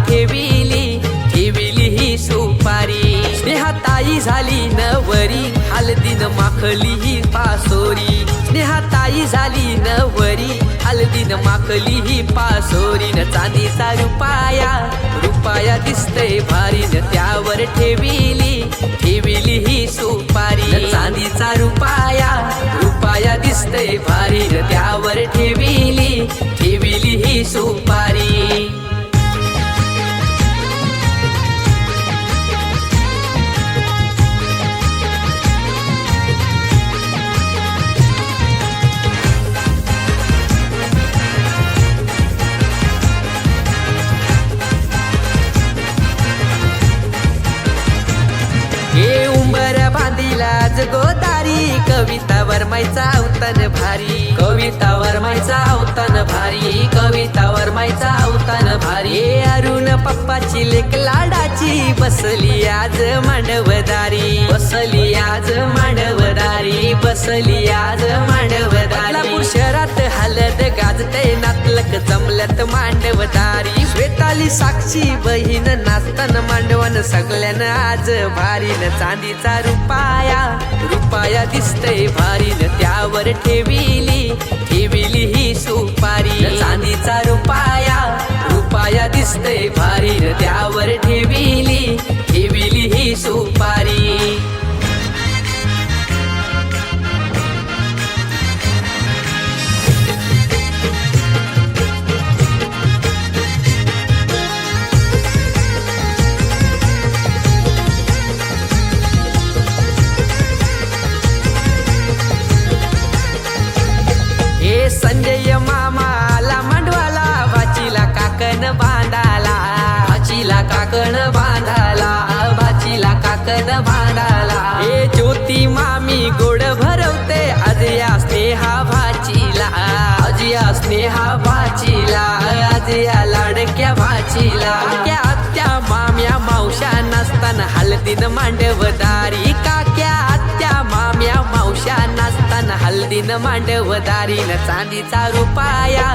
ठेविली ही सुपारी स्नेहाताई झाली नवरी हळदीन माखली ही पासोरी स्नेहाताई झाली नवरी हळदीन माखली ही पासोरी न चांदीचा रुपाया दिसतय भारी न त्यावर ठेविली ही सुपारी न चांदीचा रुपाया दिसतय भारी न त्यावर ठेविली ही सुपारी हे उंबर बांधिलाच गोदारी कविता वर्मायचा अवतान भारी कविता वर्मायचा अवतान भारी हे अरुण पप्पाची लेक लाडाची बसली आज मांडवदारी बदलापूर शहरात हलद गाजतय नातलक जमल्यात मांडवदारी श्वेताली साक्षी बहीण नाचताना मांडवन सगळ्यांना आज भारी न चांदीचा रुपाया दिसतय भारी न त्यावर ठेविली ही सुपारी न चांदीचा रुपाया दिसतय भारी न त्यावर ठेविली ही सुपारी संजय मामाला मांडवाला भाचीला काकण बांधाला हे ज्योती मामी गोड भरवते आज या स्नेहा भाचीला आज या लाडक्या भाचीला आत्या माम्या मावश्या नसताना हळदीन मांडवदारी काक्या आत्या माम्या मावश्या नसताना हळदीन मांडवदारी न चांदीचा रुपाया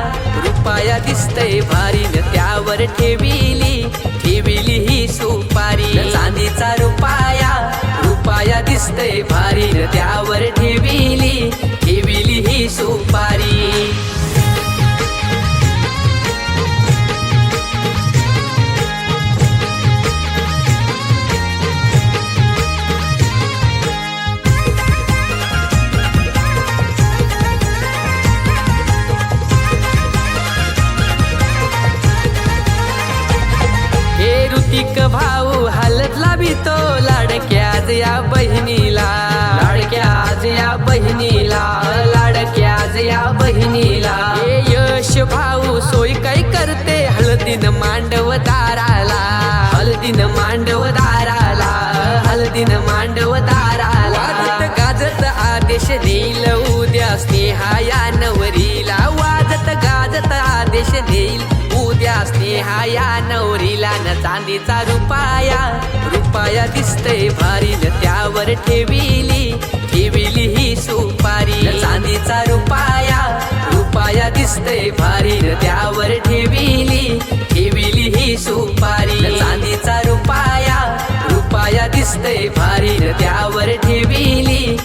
दिसतय भारी न त्यावर ठेविली ही सुपारी न चांदीचा रुपाया दिसतय भारी न त्यावर ठेविली ही सुपारी ऋतिक भाऊ हलत लाभितो लाडक्या आज या बहिणीला हे यश भाऊ सोय काय करते हळदीन मांडवदाराला गाजत आदेश देईल उद्या स्नेहा या नवरीला वाजत गाजत आदेश देईल उद्या स्नेहा या नवरीला न चांदीचा रुपाया दिसतय भारी न त्यावर ठेविली ही सुपारी न चांदीचा रुपाया दिसतय भारी न त्यावर ठेविली ही सुपारी न चांदीचा रुपाया दिसतय भारी न त्यावर ठेविली